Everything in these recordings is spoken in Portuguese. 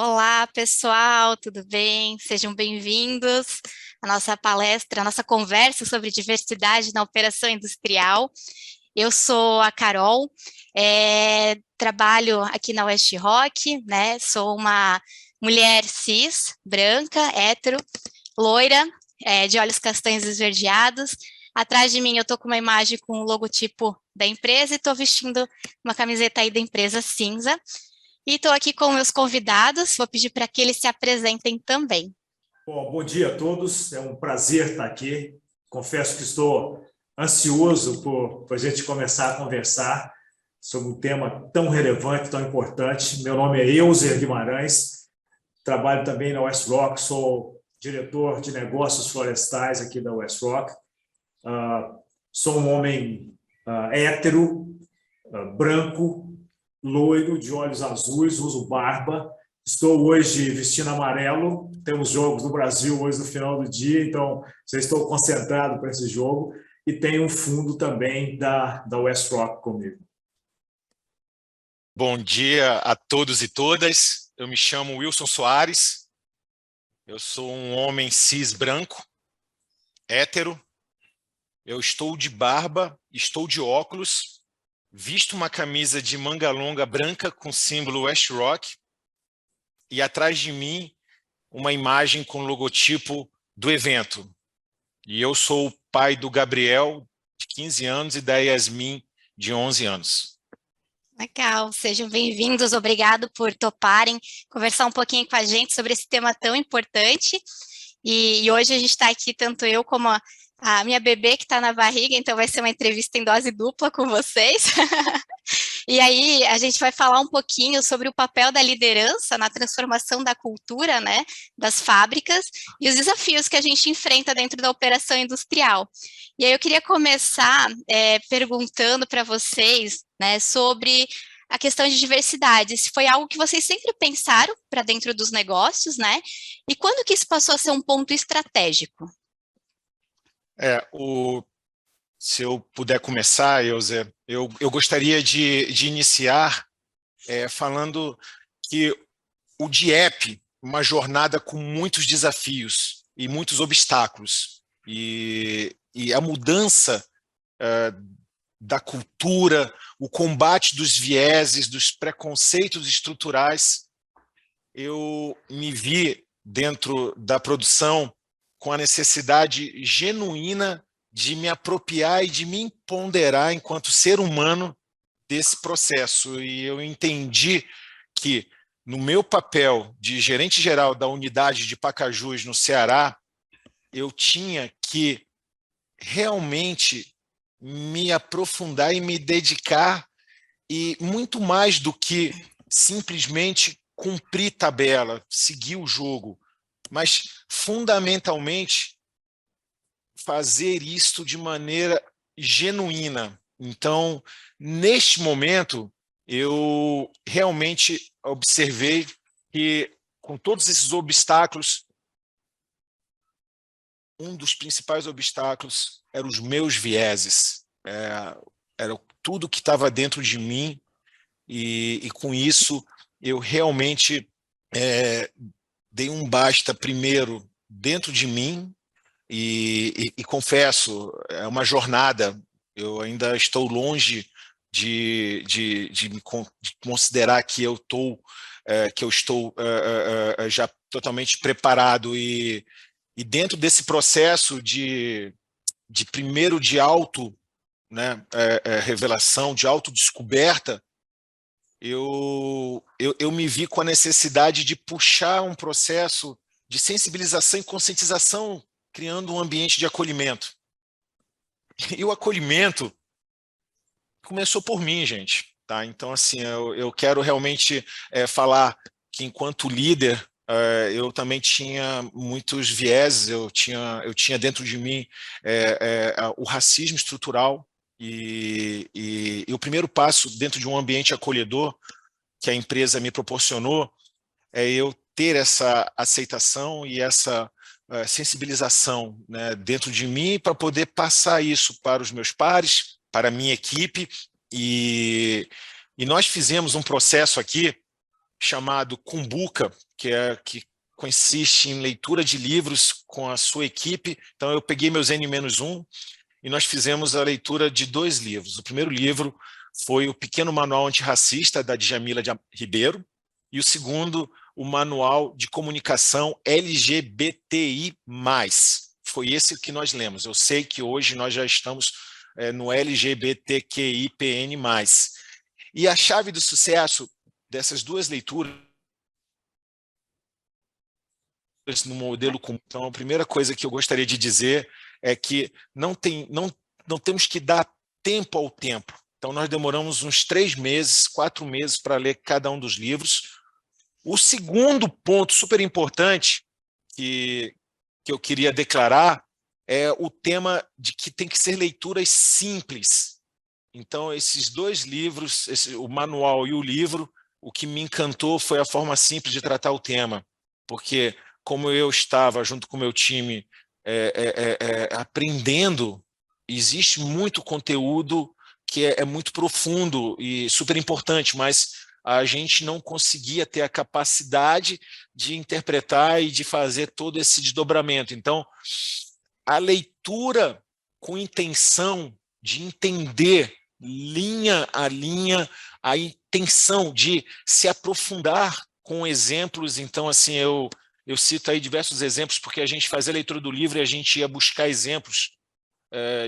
Olá, pessoal, tudo bem? Sejam bem-vindos à nossa palestra, à nossa conversa sobre diversidade na operação industrial. Eu sou a Carol, trabalho aqui na West Rock, né? Sou uma mulher cis, branca, hétero, loira, de olhos castanhos esverdeados. Atrás de mim eu estou com uma imagem com o logotipo da empresa e estou vestindo uma camiseta aí da empresa cinza. E estou aqui com meus convidados, vou pedir para que eles se apresentem também. Bom dia a todos, é um prazer estar aqui. Confesso que estou ansioso por a gente começar a conversar sobre um tema tão relevante, tão importante. Meu nome é Euser Guimarães, trabalho também na West Rock, sou diretor de negócios florestais aqui da West Rock. Sou um homem hétero, branco, loiro, de olhos azuis, uso barba. Estou hoje vestindo amarelo. Temos jogos do Brasil hoje no final do dia, então já estou concentrado para esse jogo. E tenho um fundo também da West Rock comigo. Bom dia a todos e todas. Eu me chamo Wilson Soares. Eu sou um homem cis branco, hétero. Eu estou de barba, estou de óculos, visto uma camisa de manga longa branca com símbolo West Rock e atrás de mim uma imagem com o logotipo do evento. E eu sou o pai do Gabriel, de 15 anos, e da Yasmin, de 11 anos. Legal, sejam bem-vindos, obrigado por toparem conversar um pouquinho com a gente sobre esse tema tão importante. E hoje a gente está aqui, tanto eu como a minha bebê que está na barriga, então vai ser uma entrevista em dose dupla com vocês. E aí a gente vai falar um pouquinho sobre o papel da liderança na transformação da cultura, né, das fábricas e os desafios que a gente enfrenta dentro da operação industrial. E aí eu queria começar perguntando para vocês, né, sobre a questão de diversidade, se foi algo que vocês sempre pensaram para dentro dos negócios, né, e quando que isso passou a ser um ponto estratégico? Se eu puder começar, Elza, eu gostaria de iniciar falando que o DIEP, uma jornada com muitos desafios e muitos obstáculos, e a mudança da cultura, o combate dos vieses, dos preconceitos estruturais. Eu me vi dentro da produção com a necessidade genuína de me apropriar e de me empoderar enquanto ser humano desse processo. E eu entendi que, no meu papel de gerente geral da unidade de Pacajus, no Ceará, eu tinha que realmente me aprofundar e me dedicar, e muito mais do que simplesmente cumprir tabela, seguir o jogo, mas fundamentalmente fazer isto de maneira genuína. Então, neste momento, eu realmente observei que, com todos esses obstáculos, um dos principais obstáculos eram os meus vieses, era tudo que estava dentro de mim, e com isso eu realmente dei um basta primeiro dentro de mim, e confesso, é uma jornada. Eu ainda estou longe de considerar que eu estou já totalmente preparado, e dentro desse processo primeiro de auto, né, revelação, de autodescoberta, eu me vi com a necessidade de puxar um processo de sensibilização e conscientização, criando um ambiente de acolhimento. E o acolhimento começou por mim, gente. Tá? Então, assim, eu quero realmente falar que, enquanto líder, eu também tinha muitos vieses. Eu tinha dentro de mim o racismo estrutural, e o primeiro passo dentro de um ambiente acolhedor que a empresa me proporcionou é eu ter essa aceitação e essa sensibilização, né, dentro de mim, para poder passar isso para os meus pares, para a minha equipe, e nós fizemos um processo aqui chamado Cumbuca, que consiste em leitura de livros com a sua equipe. Então, eu peguei meus N-1 e nós fizemos a leitura de 2 livros. O primeiro livro foi o Pequeno Manual Antirracista, da Djamila Ribeiro, e o segundo, o Manual de Comunicação LGBTI+. Foi esse que nós lemos. Eu sei que hoje nós já estamos no LGBTQIPN+. E a chave do sucesso dessas 2 leituras no modelo comum. Então, a primeira coisa que eu gostaria de dizer é que não temos que dar tempo ao tempo. Então, nós demoramos uns 3 meses, 4 meses para ler cada um dos livros. O segundo ponto super importante que eu queria declarar é o tema de que tem que ser leituras simples. Então, esses 2 livros, o manual e o livro, o que me encantou foi a forma simples de tratar o tema, porque como eu estava junto com o meu time aprendendo, existe muito conteúdo que é muito profundo e super importante, mas a gente não conseguia ter a capacidade de interpretar e de fazer todo esse desdobramento. Então, a leitura com intenção de entender linha a linha, a intenção de se aprofundar com exemplos. Então, assim, eu cito aí diversos exemplos, porque a gente fazia a leitura do livro e a gente ia buscar exemplos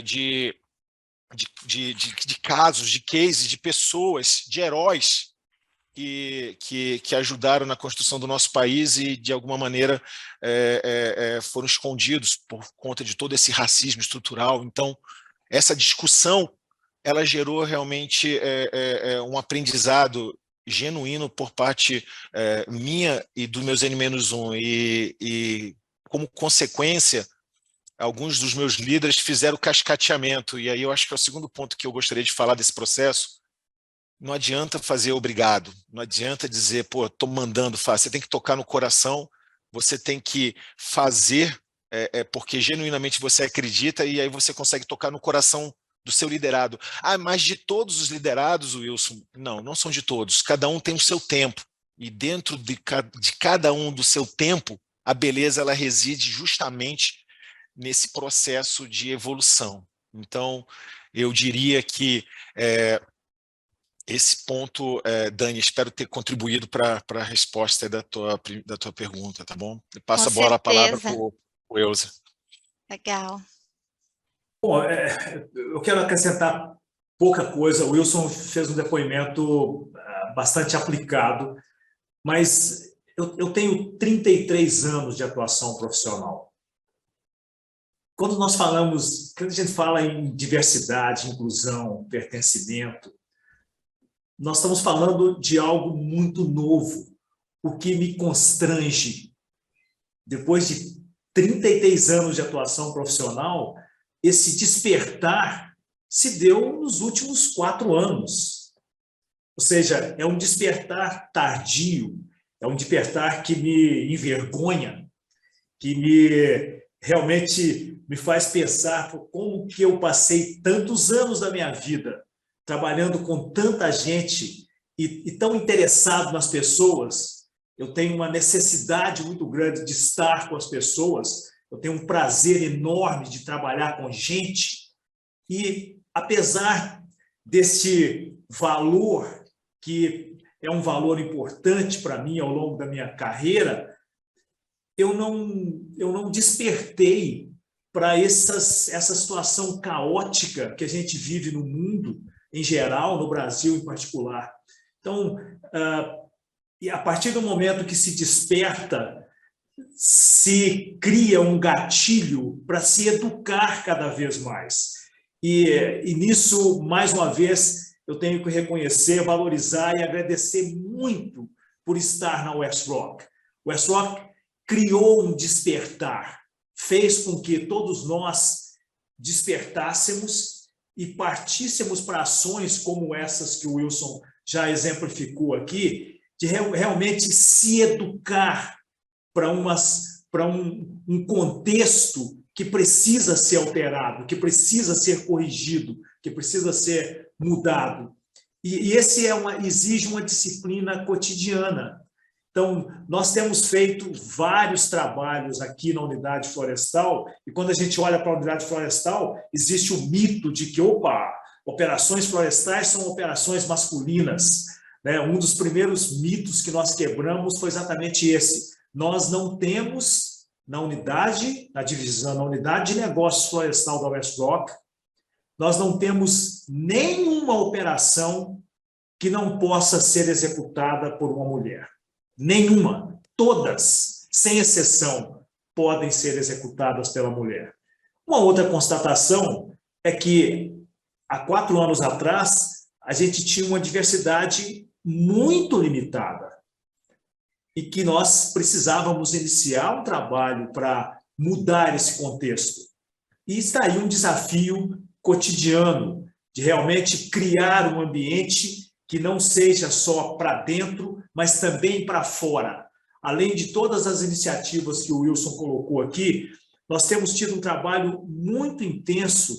de casos, de cases, de pessoas, de heróis que ajudaram na construção do nosso país e, de alguma maneira, foram escondidos por conta de todo esse racismo estrutural. Então, essa discussão ela gerou realmente um aprendizado genuíno por parte minha e dos meus N-1. E, como consequência, alguns dos meus líderes fizeram cascateamento. E aí eu acho que é o segundo ponto que eu gostaria de falar desse processo. Não adianta fazer obrigado, não adianta dizer, pô, estou mandando, faz. Você tem que tocar no coração, você tem que fazer, porque genuinamente você acredita, e aí você consegue tocar no coração do seu liderado. Ah, mas de todos os liderados, Wilson? Não, não são de todos. Cada um tem o seu tempo. E dentro de cada um do seu tempo, a beleza ela reside justamente nesse processo de evolução. Então, eu diria que esse ponto, Dani, espero ter contribuído para a resposta da tua pergunta, tá bom? Eu passo a palavra para o Elza. Legal. Bom, eu quero acrescentar pouca coisa. O Wilson fez um depoimento bastante aplicado, mas eu tenho 33 anos de atuação profissional. Quando a gente fala em diversidade, inclusão, pertencimento, nós estamos falando de algo muito novo. O que me constrange, depois de 33 anos de atuação profissional, esse despertar se deu nos últimos 4 anos. Ou seja, é um despertar tardio, é um despertar que me envergonha, que realmente me faz pensar como que eu passei tantos anos da minha vida trabalhando com tanta gente e tão interessado nas pessoas. Eu tenho uma necessidade muito grande de estar com as pessoas, eu tenho um prazer enorme de trabalhar com gente, e apesar desse valor, que é um valor importante para mim ao longo da minha carreira, eu não despertei para essa situação caótica que a gente vive no mundo em geral, no Brasil em particular. Então, e a partir do momento que se desperta, se cria um gatilho para se educar cada vez mais. E nisso, mais uma vez, eu tenho que reconhecer, valorizar e agradecer muito por estar na WestRock. O WestRock criou um despertar, fez com que todos nós despertássemos e partíssemos para ações como essas que o Wilson já exemplificou aqui, de realmente se educar para um contexto que precisa ser alterado, que precisa ser corrigido, que precisa ser mudado. E esse exige uma disciplina cotidiana. Então, nós temos feito vários trabalhos aqui na unidade florestal, e quando a gente olha para a unidade florestal, existe o mito de que, opa, operações florestais são operações masculinas, né? Um dos primeiros mitos que nós quebramos foi exatamente esse. Nós não temos, na unidade de negócios florestal da WestRock, nós não temos nenhuma operação que não possa ser executada por uma mulher. Nenhuma. Todas, sem exceção, podem ser executadas pela mulher. Uma outra constatação é que, há 4 anos atrás, a gente tinha uma diversidade muito limitada e que nós precisávamos iniciar um trabalho para mudar esse contexto. E está aí um desafio cotidiano de realmente criar um ambiente que não seja só para dentro, mas também para fora. Além de todas as iniciativas que o Wilson colocou aqui, nós temos tido um trabalho muito intenso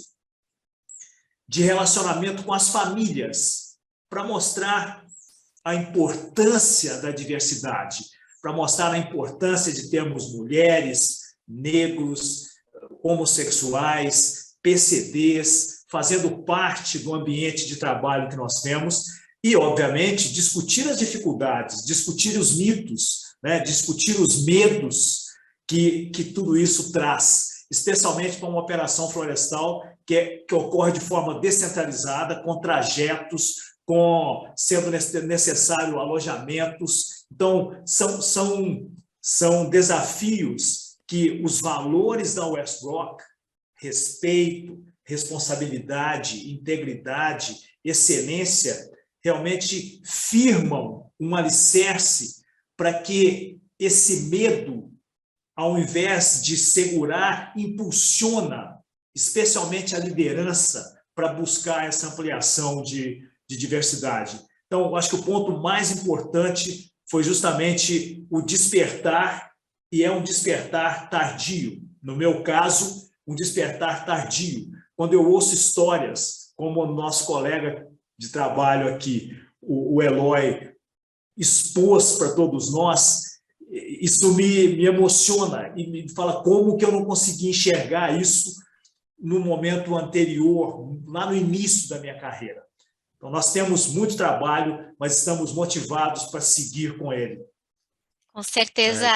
de relacionamento com as famílias, para mostrar a importância da diversidade, para mostrar a importância de termos mulheres, negros, homossexuais, PCDs, fazendo parte do ambiente de trabalho que nós temos. E, obviamente, discutir as dificuldades, discutir os mitos, né? Discutir os medos que tudo isso traz, especialmente para uma operação florestal que ocorre de forma descentralizada, com trajetos, sendo necessário alojamentos. Então, são desafios que os valores da WestRock, respeito, responsabilidade, integridade, excelência, realmente firmam um alicerce para que esse medo, ao invés de segurar, impulsiona, especialmente a liderança, para buscar essa ampliação de diversidade. Então, eu acho que o ponto mais importante foi justamente o despertar, e é um despertar tardio. No meu caso, um despertar tardio. Quando eu ouço histórias, como o nosso colega de trabalho aqui, o Eloy, expôs para todos nós, isso me emociona e me fala como que eu não consegui enxergar isso no momento anterior, lá no início da minha carreira. Então, nós temos muito trabalho, mas estamos motivados para seguir com ele. Com certeza,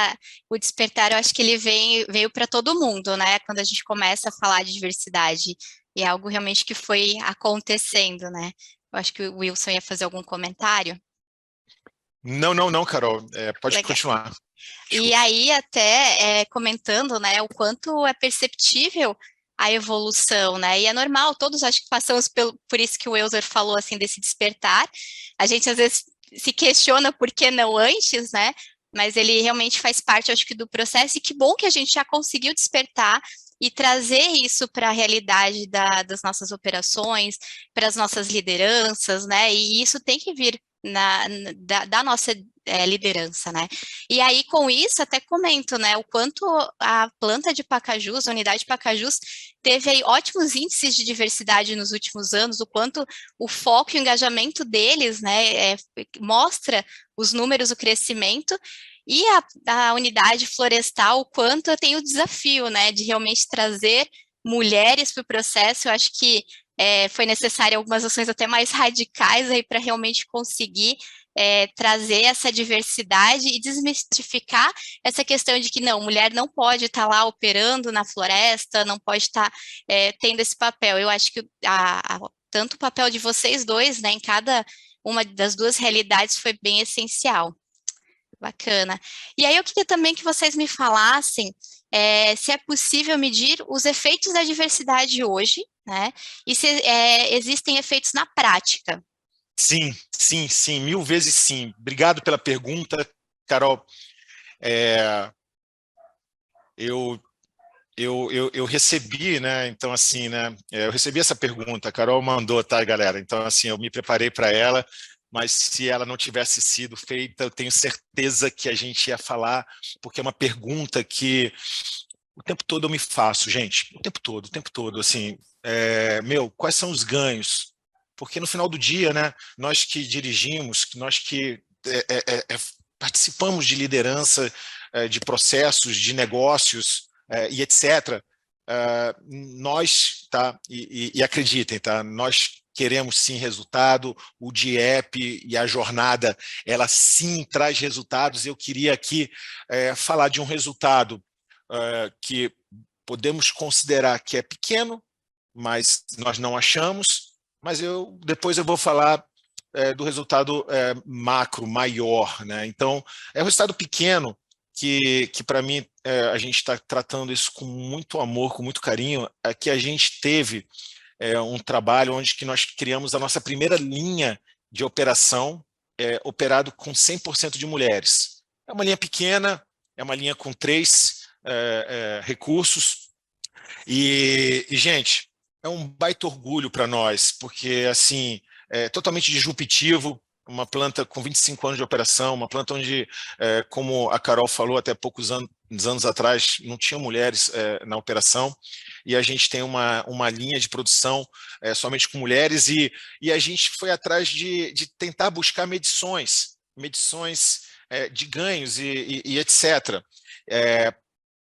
o despertar, eu acho que ele veio para todo mundo, né? Quando a gente começa a falar de diversidade, e é algo realmente que foi acontecendo, né? Eu acho que o Wilson ia fazer algum comentário. Não, Carol. Pode Legal. continuar. E aí, até comentando, né, o quanto é perceptível a evolução, né? E é normal, todos acho que passamos por isso que o Elzer falou, assim, desse despertar. A gente, às vezes, se questiona por que não antes, né? Mas ele realmente faz parte, acho que, do processo. E que bom que a gente já conseguiu despertar e trazer isso para a realidade das nossas operações, para as nossas lideranças, né? E isso tem que vir da nossa liderança, né? E aí, com isso, até comento, né, o quanto a planta de Pacajus, a unidade de Pacajus, teve aí ótimos índices de diversidade nos últimos anos, o quanto o foco e o engajamento deles, né, mostra os números, o crescimento, e a unidade florestal, o quanto tem o desafio, né, de realmente trazer mulheres para o processo. Eu acho que foi necessário algumas ações até mais radicais aí para realmente conseguir trazer essa diversidade e desmistificar essa questão de que não, mulher não pode estar lá operando na floresta, não pode estar tendo esse papel. Eu acho que tanto o papel de vocês dois, né, em cada uma das duas realidades foi bem essencial. Bacana. E aí eu queria também que vocês me falassem se é possível medir os efeitos da diversidade hoje, né? E se existem efeitos na prática. Sim, 1000 vezes sim. Obrigado pela pergunta, Carol. Eu recebi, né? Então, assim, né? Eu recebi essa pergunta, a Carol mandou, tá, galera? Então, assim, eu me preparei para ela, mas se ela não tivesse sido feita, eu tenho certeza que a gente ia falar, porque é uma pergunta que o tempo todo eu me faço, gente, o tempo todo, assim, quais são os ganhos porque no final do dia, né, nós que dirigimos, nós que participamos de liderança, de processos, de negócios e etc., nós, tá, e acreditem, tá, nós queremos sim resultado, o DIEP e a jornada, ela sim traz resultados. Eu queria aqui falar de um resultado que podemos considerar que é pequeno, mas nós não achamos, mas depois eu vou falar do resultado macro, maior, né? Então, é um resultado pequeno que para mim, a gente está tratando isso com muito amor, com muito carinho, que a gente teve um trabalho onde que nós criamos a nossa primeira linha de operação, operado com 100% de mulheres. É uma linha pequena, é uma linha com 3 recursos, e, gente, é um baita orgulho para nós, porque assim, é totalmente disruptivo, uma planta com 25 anos de operação, uma planta onde, como a Carol falou, até poucos anos atrás, não tinha mulheres na operação, e a gente tem uma linha de produção somente com mulheres, e a gente foi atrás de tentar buscar medições de ganhos e etc.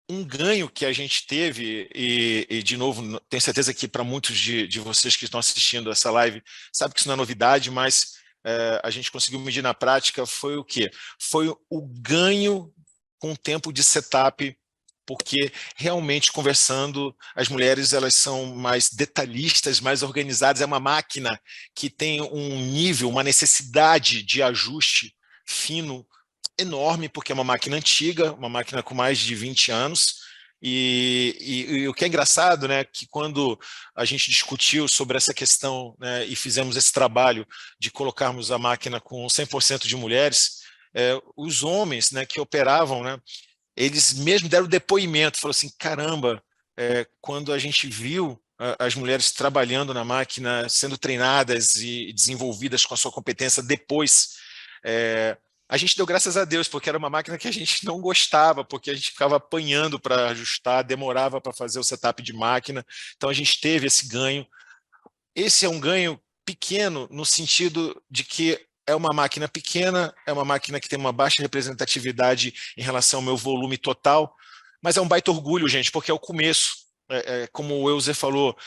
Um ganho que a gente teve, e de novo, tenho certeza que para muitos de vocês que estão assistindo essa live, sabe que isso não é novidade, mas a gente conseguiu medir na prática, foi o quê? Foi o ganho com o tempo de setup, porque realmente conversando, as mulheres elas são mais detalhistas, mais organizadas, é uma máquina que tem um nível, uma necessidade de ajuste fino, enorme, porque é uma máquina antiga, uma máquina com mais de 20 anos, e o que é engraçado, né, que quando a gente discutiu sobre essa questão, né, e fizemos esse trabalho de colocarmos a máquina com 100% de mulheres, os homens, né, que operavam, né, eles mesmo deram depoimento, falaram assim, caramba, quando a gente viu as mulheres trabalhando na máquina, sendo treinadas e desenvolvidas com a sua competência depois, a gente deu graças a Deus, porque era uma máquina que a gente não gostava, porque a gente ficava apanhando para ajustar, demorava para fazer o setup de máquina, então a gente teve esse ganho. Esse é um ganho pequeno no sentido de que é uma máquina pequena, é uma máquina que tem uma baixa representatividade em relação ao meu volume total, mas é um baita orgulho, gente, porque é o começo. Como o Euser falou,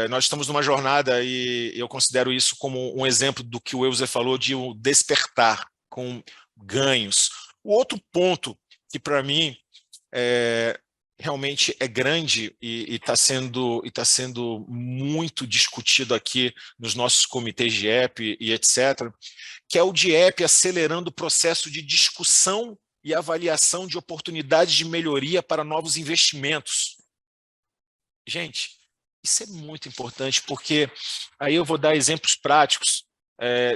nós estamos numa jornada e eu considero isso como um exemplo do que o Euser falou de um despertar com ganhos. O outro ponto que para mim realmente é grande e está sendo muito discutido aqui nos nossos comitês de EP e etc., que é o DIEP acelerando o processo de discussão e avaliação de oportunidades de melhoria para novos investimentos. Gente, isso é muito importante, porque aí eu vou dar exemplos práticos.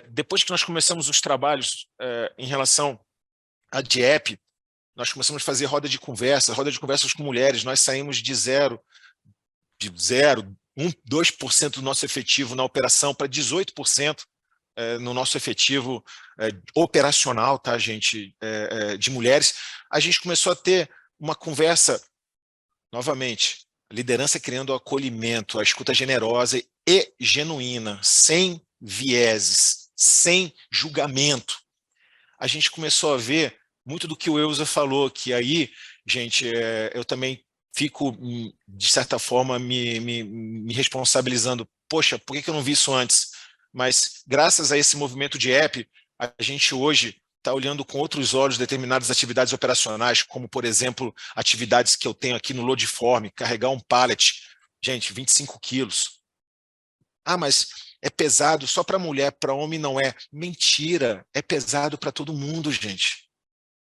Depois que nós começamos os trabalhos em relação à DIEP, nós começamos a fazer roda de conversas com mulheres, nós saímos de 2% do nosso efetivo na operação para 18% no nosso efetivo operacional, tá, gente, de mulheres. A gente começou a ter uma conversa, novamente, a liderança criando o acolhimento, a escuta generosa e genuína, sem vieses, sem julgamento. A gente começou a ver muito do que o Euser falou, que aí, gente, eu também fico, de certa forma, me responsabilizando. Poxa, por que eu não vi isso antes? Mas, graças a esse movimento de app, a gente hoje está olhando com outros olhos determinadas atividades operacionais, como, por exemplo, atividades que eu tenho aqui no Loadform, carregar um pallet, gente, 25 quilos. Ah, mas é pesado só para mulher, para homem não é. Mentira, é pesado para todo mundo, gente.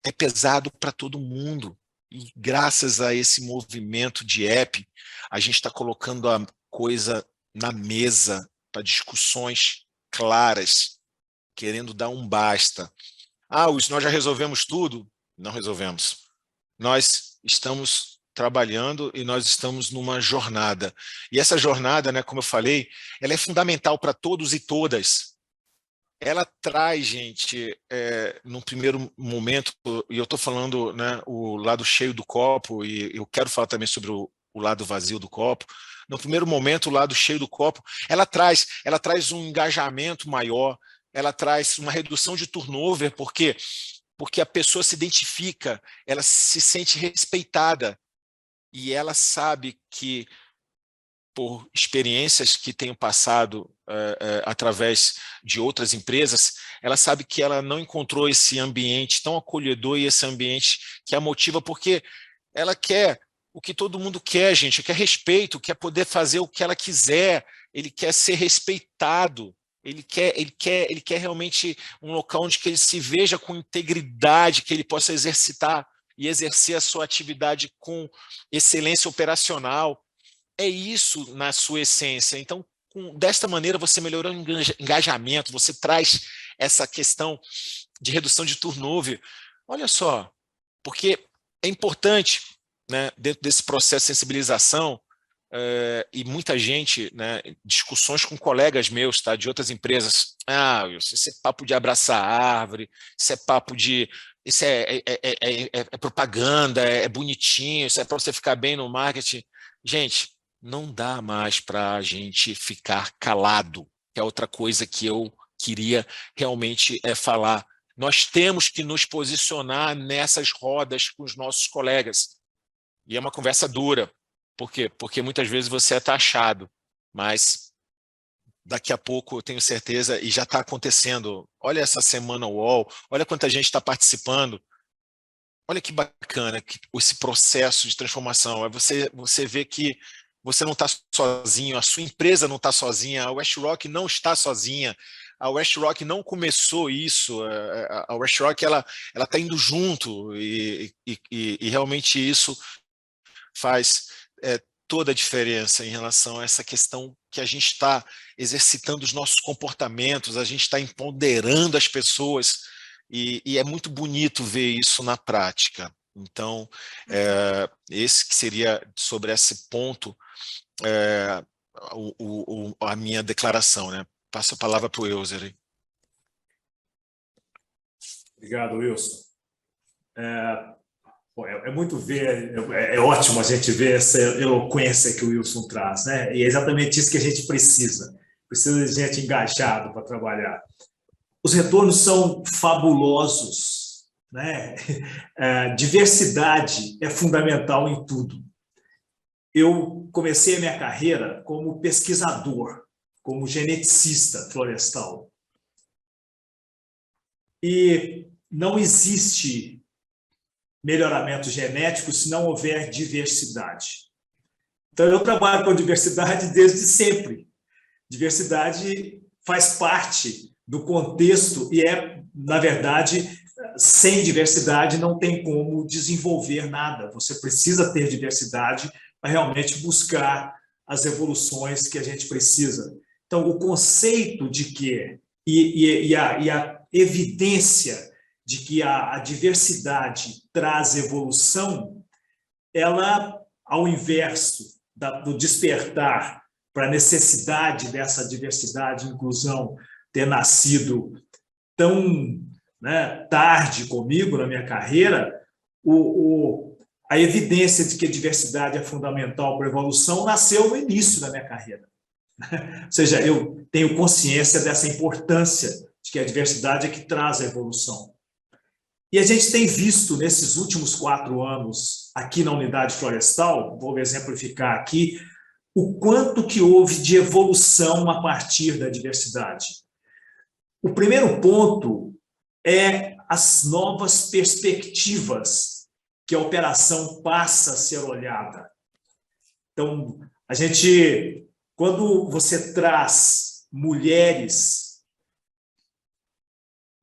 É pesado para todo mundo. E graças a esse movimento de app, a gente está colocando a coisa na mesa para discussões claras, querendo dar um basta. Ah, nós já resolvemos tudo? Não resolvemos. Nós estamos trabalhando e nós estamos numa jornada. E essa jornada, né, como eu falei, ela é fundamental para todos e todas. Ela traz, gente, num primeiro momento, e eu estou falando, né, o lado cheio do copo, e eu quero falar também sobre o lado vazio do copo. No primeiro momento, o lado cheio do copo, ela traz um engajamento maior, ela traz uma redução de turnover, porque a pessoa se identifica, ela se sente respeitada e ela sabe que, por experiências que tenho passado através de outras empresas, ela sabe que ela não encontrou esse ambiente tão acolhedor e esse ambiente que a motiva, porque ela quer o que todo mundo quer, gente, quer respeito, quer poder fazer o que ela quiser, ele quer ser respeitado, ele quer realmente um local onde que ele se veja com integridade, que ele possa exercitar e exercer a sua atividade com excelência operacional. É isso na sua essência. Então, desta maneira, você melhora o engajamento, você traz essa questão de redução de turnover. Olha só, porque é importante, né, dentro desse processo de sensibilização, e muita gente, né, discussões com colegas meus, tá, de outras empresas, isso é papo de abraçar a árvore, isso é papo de... Isso é propaganda, é bonitinho, isso é para você ficar bem no marketing. Gente, não dá mais para a gente ficar calado, que é outra coisa que eu queria realmente falar. Nós temos que nos posicionar nessas rodas com os nossos colegas. E é uma conversa dura. Por quê? Porque muitas vezes você é taxado, mas daqui a pouco eu tenho certeza, e já está acontecendo. Olha essa semana UOL, olha quanta gente está participando. Olha que bacana esse processo de transformação. Você vê que você não está sozinho, a sua empresa não está sozinha, a WestRock não está sozinha, a WestRock não começou isso, a WestRock ela está indo junto e realmente isso faz toda a diferença em relação a essa questão que a gente está exercitando os nossos comportamentos, a gente está empoderando as pessoas e é muito bonito ver isso na prática. Então, esse que seria sobre esse ponto a minha declaração, né? Passo a palavra para o Elzer. Obrigado, Wilson. É muito ver, é ótimo a gente ver essa eloquência que o Wilson traz, né? E é exatamente isso que a gente precisa. Precisa de gente engajada para trabalhar. Os retornos são fabulosos, né? Diversidade é fundamental em tudo. Eu comecei a minha carreira como pesquisador, como geneticista florestal. E não existe melhoramento genético se não houver diversidade. Então, eu trabalho com diversidade desde sempre. Diversidade faz parte do contexto e na verdade, sem diversidade não tem como desenvolver nada. Você precisa ter diversidade para realmente buscar as evoluções que a gente precisa. Então, o conceito de que, e a evidência de que a diversidade traz evolução, ela, ao inverso do despertar para a necessidade dessa diversidade e inclusão ter nascido tão, né, tarde comigo na minha carreira, a evidência de que a diversidade é fundamental para a evolução nasceu no início da minha carreira. Ou seja, eu tenho consciência dessa importância de que a diversidade é que traz a evolução. E a gente tem visto nesses últimos 4 anos aqui na unidade florestal, vou exemplificar aqui, o quanto que houve de evolução a partir da diversidade. O primeiro ponto é as novas perspectivas que a operação passa a ser olhada. Então, quando você traz mulheres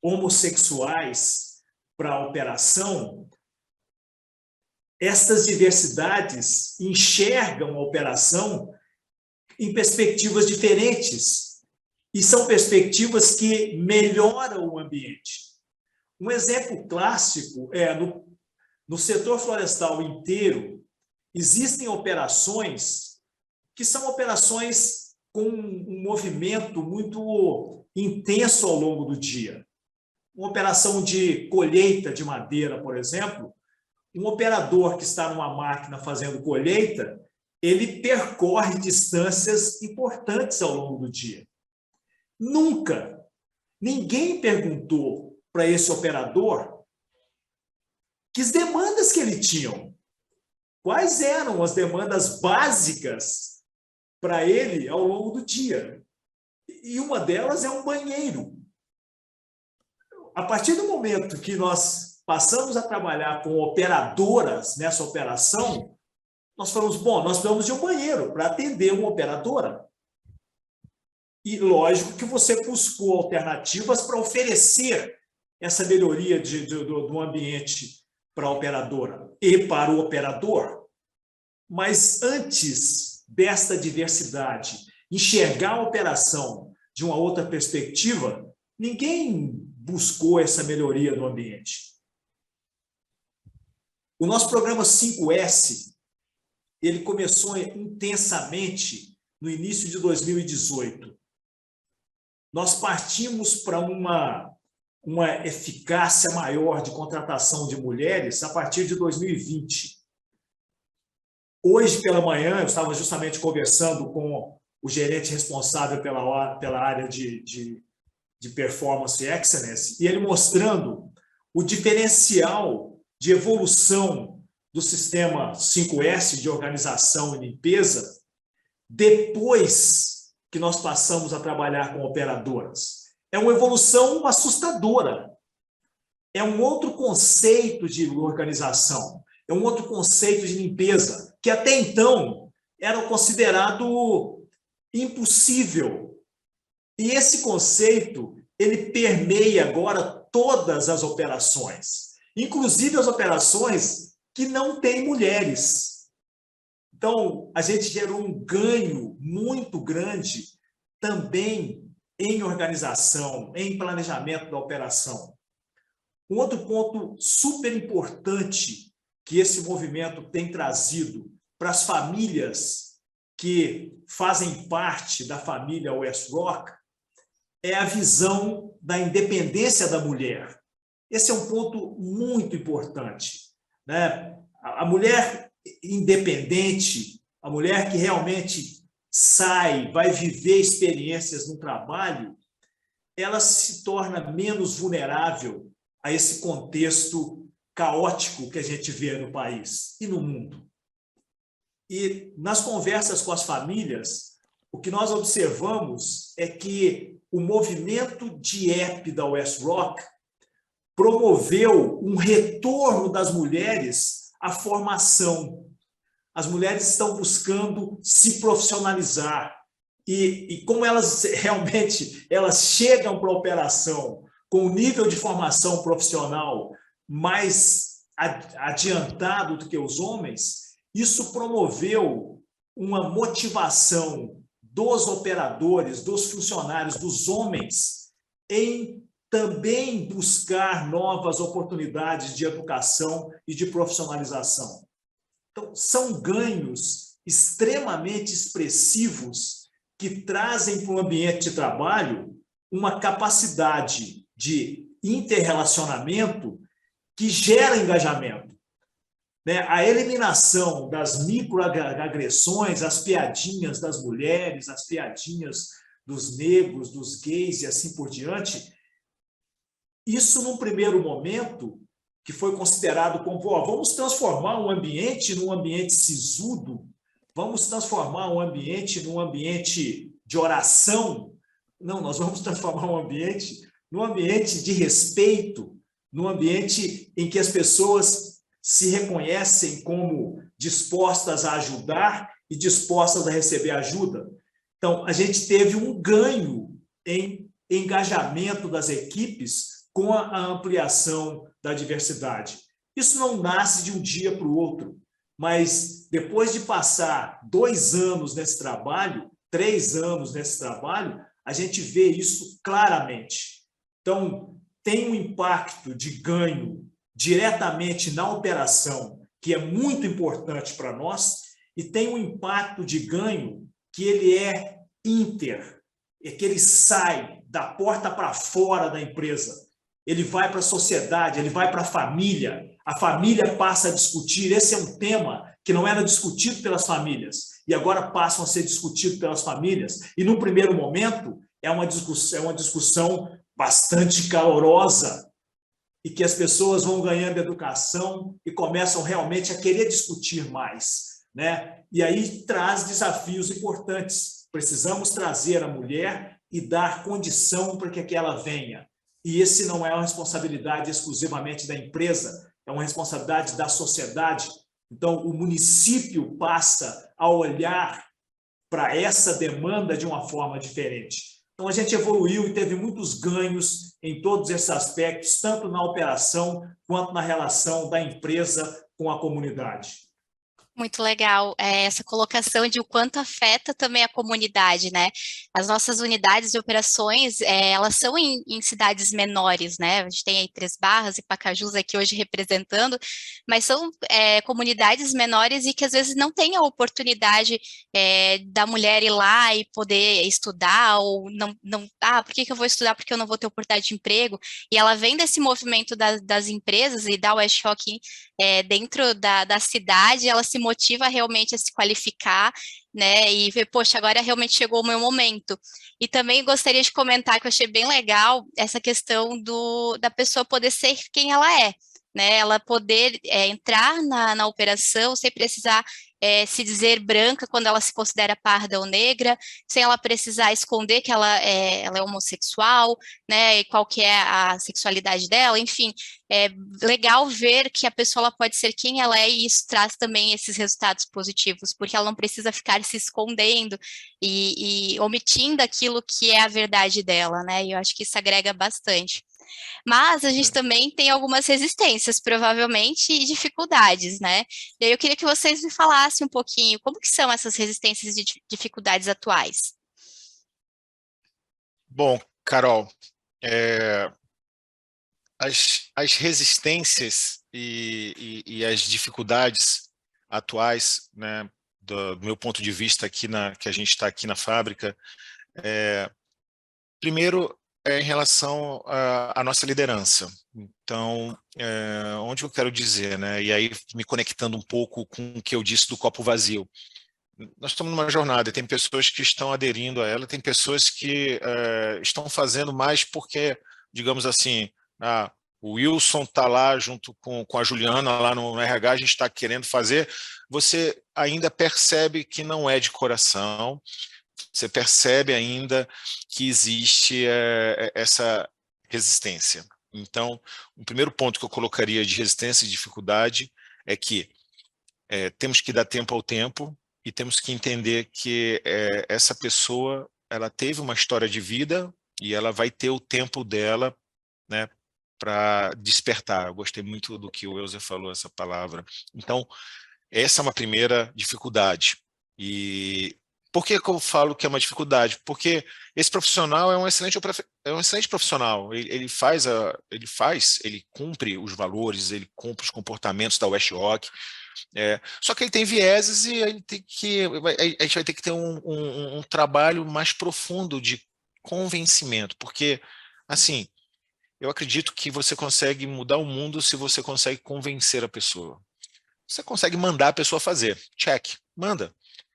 homossexuais para a operação, estas diversidades enxergam a operação em perspectivas diferentes e são perspectivas que melhoram o ambiente. Um exemplo clássico é no setor florestal inteiro, existem operações que são operações com um movimento muito intenso ao longo do dia. Uma operação de colheita de madeira, por exemplo, um operador que está numa máquina fazendo colheita, ele percorre distâncias importantes ao longo do dia. Nunca, ninguém perguntou para esse operador que demandas que ele tinha. Quais eram as demandas básicas para ele ao longo do dia? E uma delas é um banheiro. A partir do momento que nós passamos a trabalhar com operadoras nessa operação, nós falamos, bom, nós precisamos de um banheiro para atender uma operadora. E lógico que você buscou alternativas para oferecer essa melhoria do ambiente para a operadora e para o operador. Mas antes desta diversidade, enxergar a operação de uma outra perspectiva, ninguém buscou essa melhoria do ambiente. O nosso programa 5S, ele começou intensamente no início de 2018. Nós partimos para uma eficácia maior de contratação de mulheres a partir de 2020. Hoje, pela manhã, eu estava justamente conversando com o gerente responsável pela área de Performance Excellence, e ele mostrando o diferencial de evolução do sistema 5S de organização e limpeza depois que nós passamos a trabalhar com operadoras. É uma evolução assustadora. É um outro conceito de organização, é um outro conceito de limpeza, que até então era considerado impossível. E esse conceito, ele permeia agora todas as operações, inclusive as operações que não têm mulheres. Então, a gente gerou um ganho muito grande também em organização, em planejamento da operação. Um outro ponto super importante que esse movimento tem trazido para as famílias que fazem parte da família WestRock é a visão da independência da mulher. Esse é um ponto muito importante, né? A mulher independente, a mulher que realmente sai, vai viver experiências no trabalho, ela se torna menos vulnerável a esse contexto caótico que a gente vê no país e no mundo. E nas conversas com as famílias, o que nós observamos é que o movimento de EP da WestRock promoveu um retorno das mulheres à formação. As mulheres estão buscando se profissionalizar. E como elas realmente chegam para a operação com um nível de formação profissional mais adiantado do que os homens, isso promoveu uma motivação dos operadores, dos funcionários, dos homens, em também buscar novas oportunidades de educação e de profissionalização. Então, são ganhos extremamente expressivos que trazem para o ambiente de trabalho uma capacidade de interrelacionamento que gera engajamento. A eliminação das microagressões, as piadinhas das mulheres, as piadinhas dos negros, dos gays e assim por diante, isso, num primeiro momento, que foi considerado como, vamos transformar um ambiente num ambiente sisudo, vamos transformar um ambiente num ambiente de oração. Não, nós vamos transformar um ambiente num ambiente de respeito, num ambiente em que as pessoas se reconhecem como dispostas a ajudar e dispostas a receber ajuda. Então, a gente teve um ganho em engajamento das equipes com a ampliação da diversidade. Isso não nasce de um dia para o outro, mas depois de passar 2 anos nesse trabalho, 3 anos nesse trabalho, a gente vê isso claramente. Então, tem um impacto de ganho diretamente na operação, que é muito importante para nós, e tem um impacto de ganho que ele é é que ele sai da porta para fora da empresa. Ele vai para a sociedade, ele vai para a família passa a discutir. Esse é um tema que não era discutido pelas famílias e agora passam a ser discutidos pelas famílias, e no primeiro momento é uma discussão bastante calorosa, e que as pessoas vão ganhando educação e começam realmente a querer discutir mais, né? E aí traz desafios importantes. Precisamos trazer a mulher e dar condição para que ela venha. E esse não é uma responsabilidade exclusivamente da empresa, é uma responsabilidade da sociedade. Então, o município passa a olhar para essa demanda de uma forma diferente. Então, a gente evoluiu e teve muitos ganhos em todos esses aspectos, tanto na operação quanto na relação da empresa com a comunidade. Muito legal essa colocação de o quanto afeta também a comunidade, né? As nossas unidades de operações, elas são em cidades menores, né? A gente tem aí Três Barras e Pacajus aqui hoje representando, mas são comunidades menores e que às vezes não tem a oportunidade da mulher ir lá e poder estudar, ou por que eu vou estudar porque eu não vou ter oportunidade de emprego? E ela vem desse movimento das empresas e da WestRock dentro da cidade, ela se motiva realmente a se qualificar, né, e ver, poxa, agora realmente chegou o meu momento. E também gostaria de comentar que eu achei bem legal essa questão da pessoa poder ser quem ela é, né, ela poder entrar na operação sem precisar se dizer branca quando ela se considera parda ou negra, sem ela precisar esconder que ela é homossexual, né, e qual que é a sexualidade dela, enfim, é legal ver que a pessoa ela pode ser quem ela é, e isso traz também esses resultados positivos, porque ela não precisa ficar se escondendo e omitindo aquilo que é a verdade dela, né, e eu acho que isso agrega bastante. Mas a gente também tem algumas resistências, provavelmente, e dificuldades, né? E aí eu queria que vocês me falassem um pouquinho como que são essas resistências e dificuldades atuais. Bom, Carol, as resistências e as dificuldades atuais, né, do meu ponto de vista aqui que a gente está aqui na fábrica, primeiro em relação à nossa liderança. Então, onde eu quero dizer, né, e aí me conectando um pouco com o que eu disse do copo vazio, nós estamos numa jornada, tem pessoas que estão aderindo a ela, tem pessoas que estão fazendo mais porque, digamos assim, o Wilson está lá junto com a Juliana, lá no RH, a gente está querendo fazer, você ainda percebe que não é de coração, você percebe ainda que existe essa resistência. Então, o primeiro ponto que eu colocaria de resistência e dificuldade é que temos que dar tempo ao tempo e temos que entender que essa pessoa ela teve uma história de vida e ela vai ter o tempo dela, né, para despertar. Eu gostei muito do que o Elza falou, essa palavra. Então, essa é uma primeira dificuldade. E por que eu falo que é uma dificuldade? Porque esse profissional é um excelente profissional. Ele cumpre os valores, ele cumpre os comportamentos da WestRock. Só que ele tem vieses e a gente vai ter que ter um trabalho mais profundo de convencimento, porque, assim, eu acredito que você consegue mudar o mundo se você consegue convencer a pessoa. Você consegue mandar a pessoa fazer, check, manda,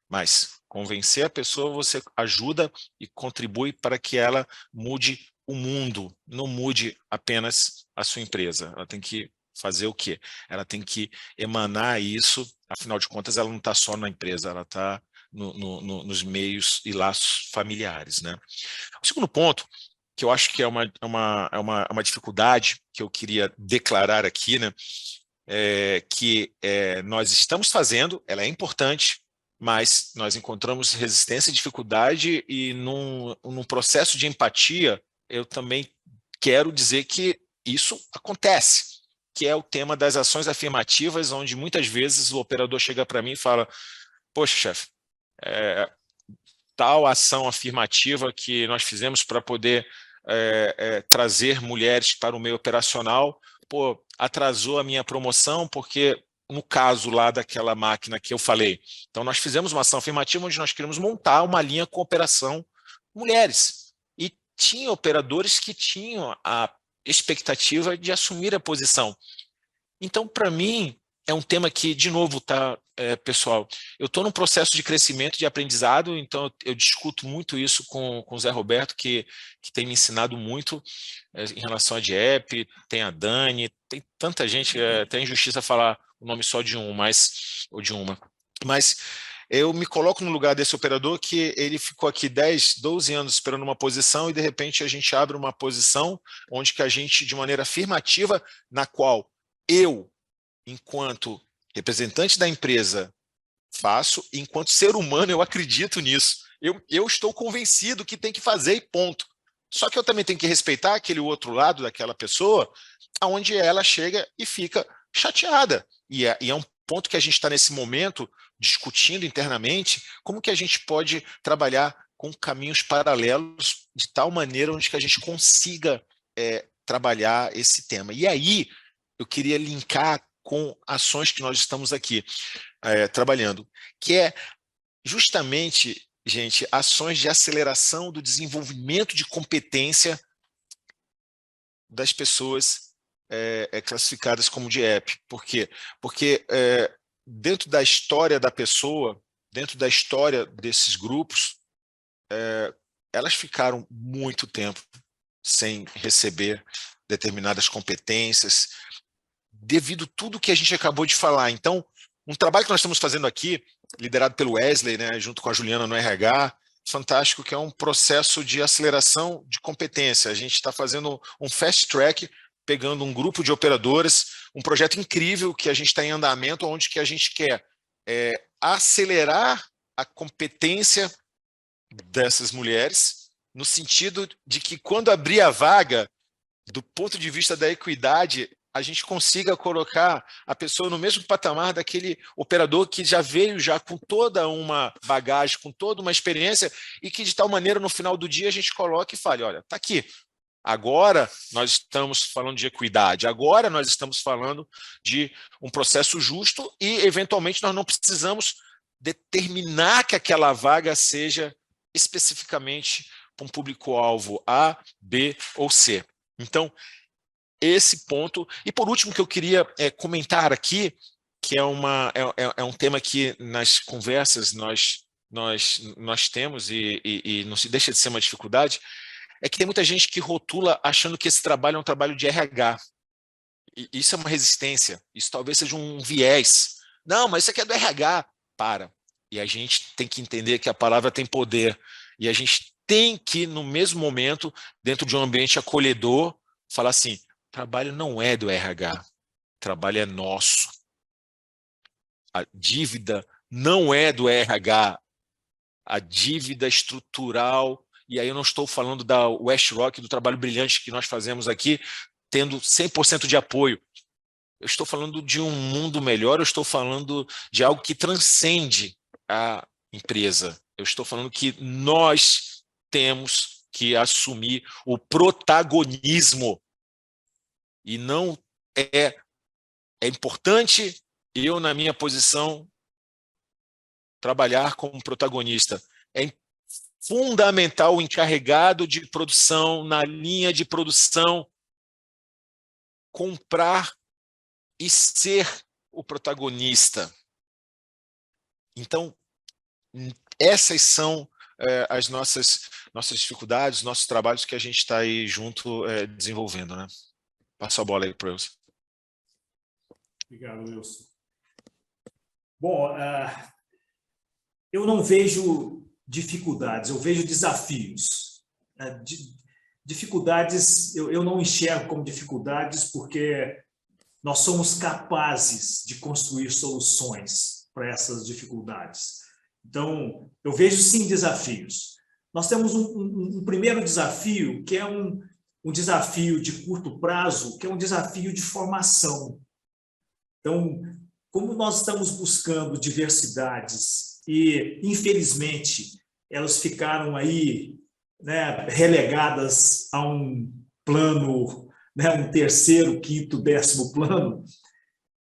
mas convencer a pessoa você ajuda e contribui para que ela mude o mundo, não mude apenas a sua empresa. Ela tem que fazer o quê? Ela tem que emanar isso, afinal de contas ela não está só na empresa, ela está nos meios e laços familiares, né? O segundo ponto, que eu acho que é uma dificuldade que eu queria declarar aqui, né? Que nós estamos fazendo, ela é importante, mas nós encontramos resistência e dificuldade, e num processo de empatia, eu também quero dizer que isso acontece, que é o tema das ações afirmativas, onde muitas vezes o operador chega para mim e fala, poxa, chefe, tal ação afirmativa que nós fizemos para poder trazer mulheres para o meio operacional, atrasou a minha promoção, porque no caso lá daquela máquina que eu falei, então nós fizemos uma ação afirmativa onde nós queríamos montar uma linha com operação mulheres, e tinha operadores que tinham a expectativa de assumir a posição. Então, para mim, é um tema que, de novo, tá, pessoal, eu estou num processo de crescimento, de aprendizado, então eu discuto muito isso com o Zé Roberto, que tem me ensinado muito em relação a DIEP, tem a Dani, tem tanta gente, até injustiça falar o nome só de um, ou de uma. Mas eu me coloco no lugar desse operador que ele ficou aqui 10, 12 anos esperando uma posição e, de repente, a gente abre uma posição onde que a gente, de maneira afirmativa, na qual eu, enquanto representante da empresa, faço, e enquanto ser humano, eu acredito nisso. Eu estou convencido que tem que fazer e ponto. Só que eu também tenho que respeitar aquele outro lado daquela pessoa, onde ela chega e fica chateada. E é um ponto que a gente está nesse momento discutindo internamente como que a gente pode trabalhar com caminhos paralelos de tal maneira onde que a gente consiga trabalhar esse tema. E aí eu queria linkar com ações que nós estamos aqui trabalhando, que é justamente, gente, ações de aceleração do desenvolvimento de competência das pessoas classificadas como DIEP. Por quê? Porque dentro da história da pessoa, dentro da história desses grupos, elas ficaram muito tempo sem receber determinadas competências, devido a tudo que a gente acabou de falar. Então, um trabalho que nós estamos fazendo aqui, liderado pelo Wesley, né, junto com a Juliana no RH, fantástico, que é um processo de aceleração de competência. A gente está fazendo um fast track, pegando um grupo de operadoras, um projeto incrível que a gente está em andamento, onde que a gente quer acelerar a competência dessas mulheres, no sentido de que quando abrir a vaga, do ponto de vista da equidade, a gente consiga colocar a pessoa no mesmo patamar daquele operador que já veio já com toda uma bagagem, com toda uma experiência, e que de tal maneira no final do dia a gente coloque e fale, olha, está aqui, agora nós estamos falando de equidade, agora nós estamos falando de um processo justo e eventualmente nós não precisamos determinar que aquela vaga seja especificamente para um público-alvo A, B ou C. Então, esse ponto. E por último, que eu queria comentar aqui, que é um tema que nas conversas nós temos e não se deixa de ser uma dificuldade, é que tem muita gente que rotula achando que esse trabalho é um trabalho de RH. E isso é uma resistência, isso talvez seja um viés. Não, mas isso aqui é do RH. Para. E a gente tem que entender que a palavra tem poder. E a gente tem que, no mesmo momento, dentro de um ambiente acolhedor, falar assim, trabalho não é do RH, trabalho é nosso. A dívida não é do RH, a dívida estrutural, e aí eu não estou falando da West Rock, do trabalho brilhante que nós fazemos aqui, tendo 100% de apoio. Eu estou falando de um mundo melhor, eu estou falando de algo que transcende a empresa. Eu estou falando que nós temos que assumir o protagonismo. E não é importante eu, na minha posição, trabalhar como protagonista. É fundamental o encarregado de produção, na linha de produção, comprar e ser o protagonista. Então, essas são as nossas dificuldades, nossos trabalhos que a gente está aí junto desenvolvendo, né? Passa a bola aí para o Wilson. Obrigado, Wilson. Bom, eu não vejo dificuldades, eu vejo desafios. Dificuldades, eu não enxergo como dificuldades porque nós somos capazes de construir soluções para essas dificuldades. Então, eu vejo sim desafios. Nós temos um primeiro desafio, que é um desafio de curto prazo, que é um desafio de formação. Então, como nós estamos buscando diversidades e, infelizmente, elas ficaram aí, né, relegadas a um plano, né, um terceiro, quinto, 10º plano,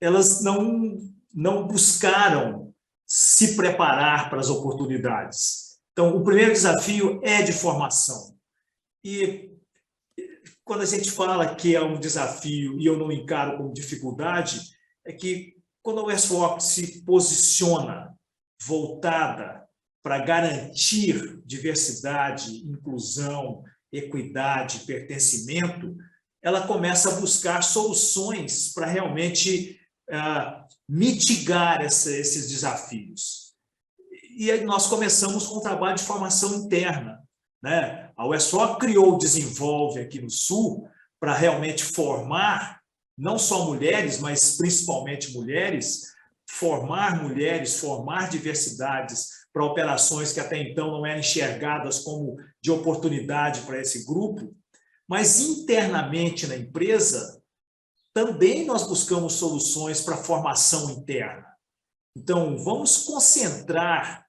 elas não buscaram se preparar para as oportunidades. Então, o primeiro desafio é de formação. E quando a gente fala que é um desafio e eu não encaro como dificuldade, é que quando a WestRock se posiciona voltada para garantir diversidade, inclusão, equidade, pertencimento, ela começa a buscar soluções para realmente mitigar esses desafios. E aí nós começamos com um trabalho de formação interna, né? A WestRock criou o Desenvolve aqui no Sul para realmente formar não só mulheres, mas principalmente mulheres, formar diversidades para operações que até então não eram enxergadas como de oportunidade para esse grupo, mas internamente na empresa também nós buscamos soluções para formação interna. Então, vamos concentrar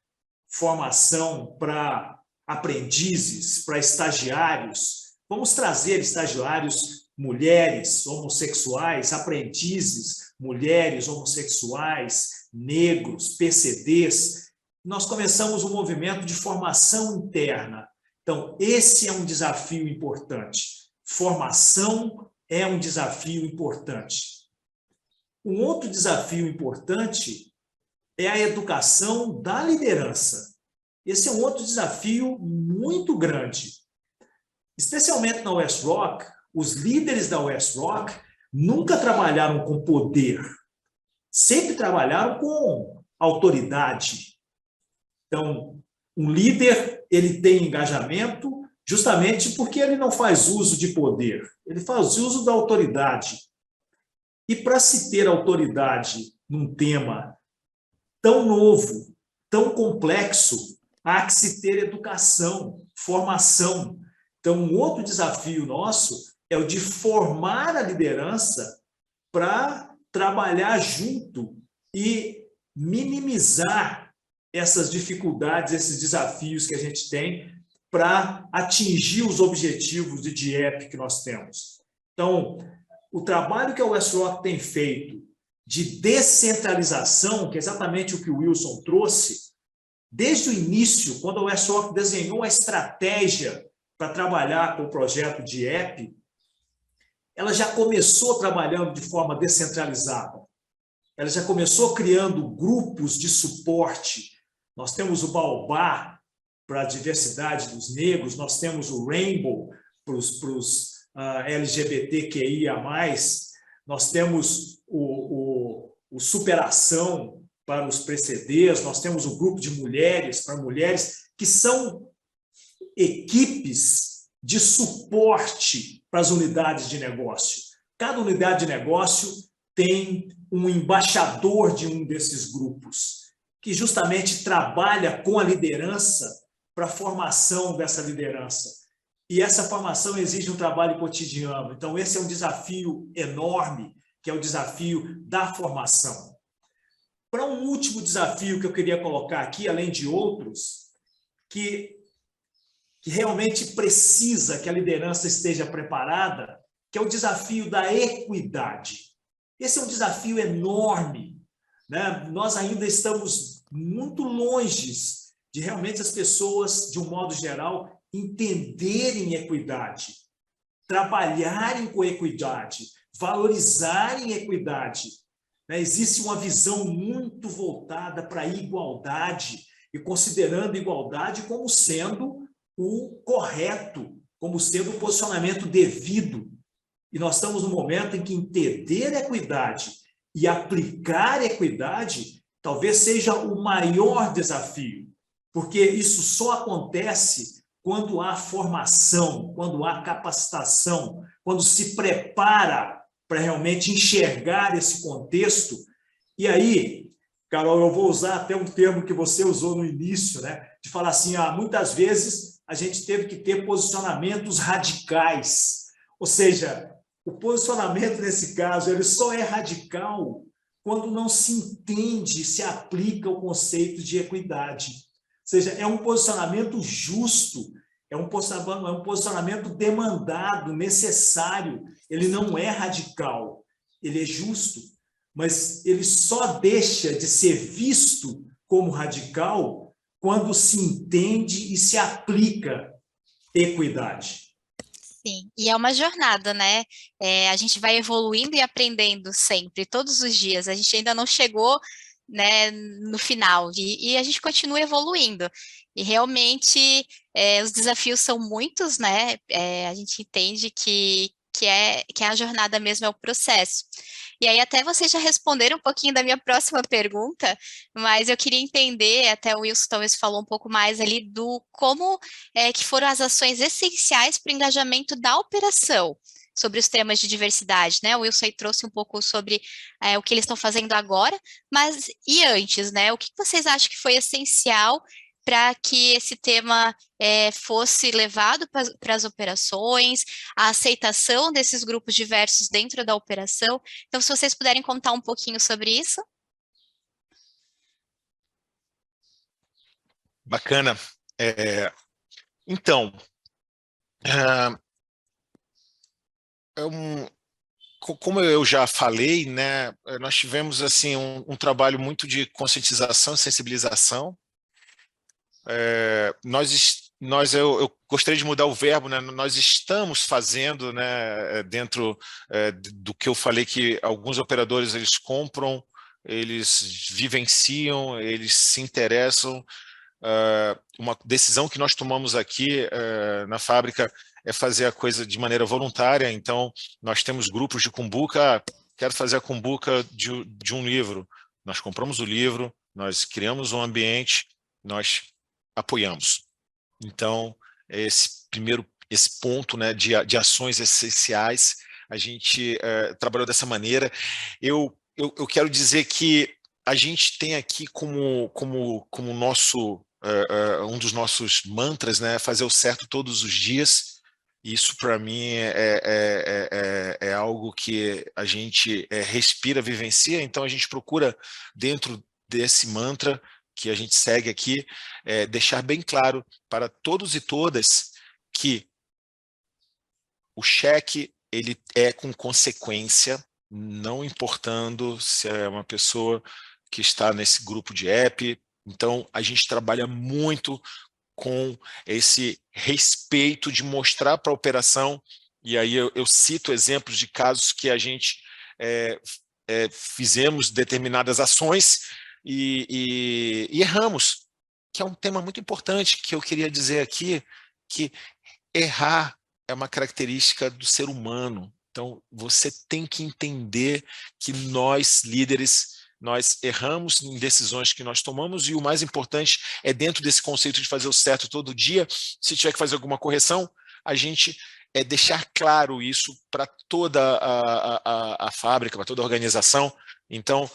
formação para aprendizes, para estagiários, vamos trazer estagiários mulheres, homossexuais, aprendizes, mulheres, homossexuais, negros, PCDs. Nós começamos um movimento de formação interna. Então, esse é um desafio importante. Formação é um desafio importante. Um outro desafio importante é a educação da liderança. Esse é um outro desafio muito grande. Especialmente na WestRock, os líderes da WestRock nunca trabalharam com poder, sempre trabalharam com autoridade. Então, um líder, ele tem engajamento justamente porque ele não faz uso de poder, ele faz uso da autoridade. E para se ter autoridade num tema tão novo, tão complexo, há que se ter educação, formação. Então, um outro desafio nosso é o de formar a liderança para trabalhar junto e minimizar essas dificuldades, esses desafios que a gente tem para atingir os objetivos de DIEP que nós temos. Então, o trabalho que a WestRock tem feito de descentralização, que é exatamente o que o Wilson trouxe, desde o início, quando a WestRock desenhou a estratégia para trabalhar com o projeto DIEP, ela já começou trabalhando de forma descentralizada. Ela já começou criando grupos de suporte. Nós temos o Baobá para a diversidade dos negros, nós temos o Rainbow para os LGBTQIA+, nós temos o Superação para os PCDs, nós temos o grupo de mulheres para mulheres, que são equipes de suporte para as unidades de negócio. Cada unidade de negócio tem um embaixador de um desses grupos, que justamente trabalha com a liderança para a formação dessa liderança. E essa formação exige um trabalho cotidiano. Então, esse é um desafio enorme, que é o desafio da formação. Para um último desafio que eu queria colocar aqui, além de outros, que realmente precisa que a liderança esteja preparada, que é o desafio da equidade. Esse é um desafio enorme, né? Nós ainda estamos muito longe de realmente as pessoas, de um modo geral, entenderem equidade, trabalharem com equidade, valorizarem equidade. Existe uma visão muito voltada para a igualdade e considerando igualdade como sendo o correto, como sendo o posicionamento devido. E nós estamos no momento em que entender equidade e aplicar equidade talvez seja o maior desafio, porque isso só acontece quando há formação, quando há capacitação, quando se prepara para realmente enxergar esse contexto. E aí, Carol, eu vou usar até um termo que você usou no início, né? De falar assim, muitas vezes a gente teve que ter posicionamentos radicais. Ou seja, o posicionamento nesse caso ele só é radical quando não se entende, se aplica o conceito de equidade. Ou seja, é um posicionamento justo, é um posicionamento demandado, necessário. Ele não é radical, ele é justo, mas ele só deixa de ser visto como radical quando se entende e se aplica equidade. Sim, e é uma jornada, né? A gente vai evoluindo e aprendendo sempre, todos os dias. A gente ainda não chegou, né, no final e a gente continua evoluindo. E realmente os desafios são muitos, né? A gente entende que a jornada mesmo é o processo. E aí até vocês já responderam um pouquinho da minha próxima pergunta, mas eu queria entender, até o Wilson talvez falou um pouco mais ali do como que foram as ações essenciais para o engajamento da operação sobre os temas de diversidade, né? O Wilson aí trouxe um pouco sobre o que eles estão fazendo agora, mas e antes, né? O que vocês acham que foi essencial para que esse tema fosse levado para as operações, a aceitação desses grupos diversos dentro da operação? Então, se vocês puderem contar um pouquinho sobre isso. Bacana. Então, ah, como eu já falei, né, nós tivemos assim um trabalho muito de conscientização, sensibilização. Eu gostaria de mudar o verbo, né? Nós estamos fazendo, né, dentro do que eu falei, que alguns operadores eles compram, eles vivenciam, eles se interessam. Uma decisão que nós tomamos aqui na fábrica é fazer a coisa de maneira voluntária. Então, nós temos grupos de cumbuca. Quero fazer a cumbuca de um livro. Nós compramos o livro, nós criamos um ambiente, nós apoiamos. Então, esse ponto, né, de ações essenciais, a gente trabalhou dessa maneira. Eu quero dizer que a gente tem aqui como nosso um dos nossos mantras, né, fazer o certo todos os dias. Isso para mim é algo que a gente respira, vivencia. Então a gente procura, dentro desse mantra que a gente segue aqui, deixar bem claro para todos e todas que o cheque ele é com consequência, não importando se é uma pessoa que está nesse grupo de app. Então, a gente trabalha muito com esse respeito de mostrar para a operação, e aí eu cito exemplos de casos que a gente fizemos determinadas ações e erramos, que é um tema muito importante que eu queria dizer aqui, que errar é uma característica do ser humano. Então, você tem que entender que nós, líderes, nós erramos em decisões que nós tomamos, e o mais importante é, dentro desse conceito de fazer o certo todo dia, se tiver que fazer alguma correção, a gente deixar claro isso para toda a fábrica, para toda a organização. Então,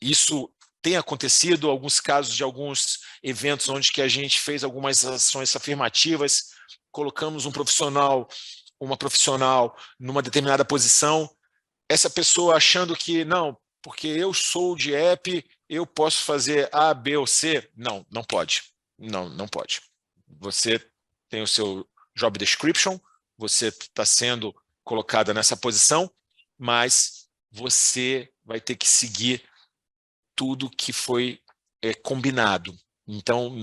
isso tem acontecido, alguns casos de alguns eventos onde que a gente fez algumas ações afirmativas, colocamos um profissional, uma profissional numa determinada posição, essa pessoa achando que, não, porque eu sou de app, eu posso fazer A, B ou C. Não, não pode. Não pode. Você tem o seu job description, você está sendo colocada nessa posição, mas você vai ter que seguir tudo que foi combinado. Então,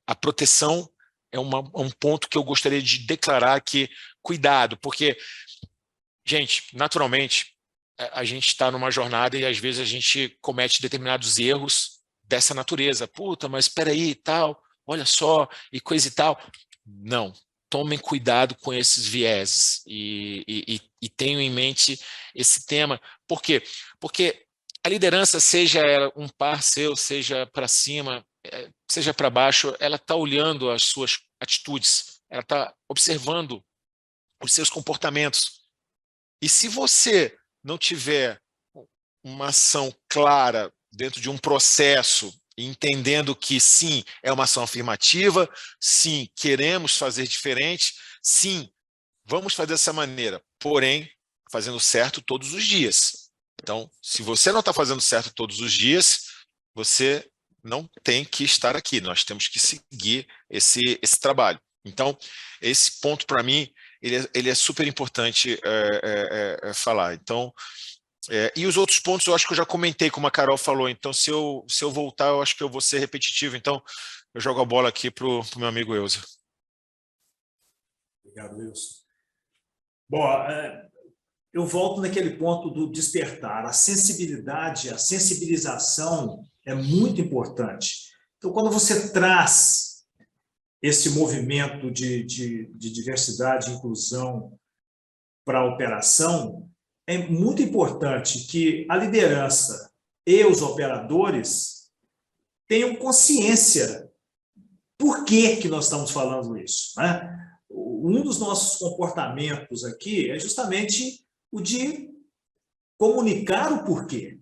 a proteção é um ponto que eu gostaria de declarar que, cuidado, porque, gente, naturalmente, a gente está numa jornada e às vezes a gente comete determinados erros dessa natureza. Puta, mas espera aí e tal, olha só, e coisa e tal. Não, tomem cuidado com esses vieses e tenham em mente esse tema. Por quê? Porque a liderança, seja ela um par seu, seja para cima, seja para baixo, ela está olhando as suas atitudes, ela está observando os seus comportamentos. E se você não tiver uma ação clara dentro de um processo, entendendo que sim, é uma ação afirmativa, sim, queremos fazer diferente, sim, vamos fazer dessa maneira, porém, fazendo certo todos os dias. Então, se você não está fazendo certo todos os dias, você não tem que estar aqui, nós temos que seguir esse trabalho. Então, esse ponto, para mim, ele é super importante falar. Então, e os outros pontos eu acho que eu já comentei, como a Carol falou. Então, se eu voltar, eu acho que eu vou ser repetitivo. Então, eu jogo a bola aqui para o meu amigo Eusa. Obrigado, Wilson. Bom, eu volto naquele ponto do despertar. A sensibilidade, a sensibilização é muito importante. Então, quando você traz esse movimento de diversidade e inclusão para a operação, é muito importante que a liderança e os operadores tenham consciência por que nós estamos falando isso, né? Um dos nossos comportamentos aqui é justamente o de comunicar o porquê,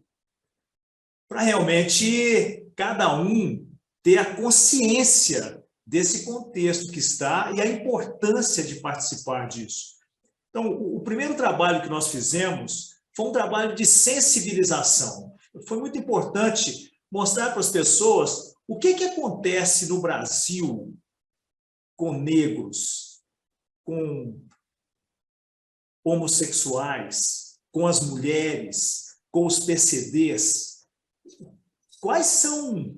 para realmente cada um ter a consciência desse contexto que está e a importância de participar disso. Então, o primeiro trabalho que nós fizemos foi um trabalho de sensibilização. Foi muito importante mostrar para as pessoas o que acontece no Brasil com negros, com homossexuais, com as mulheres, com os PCDs. Quais são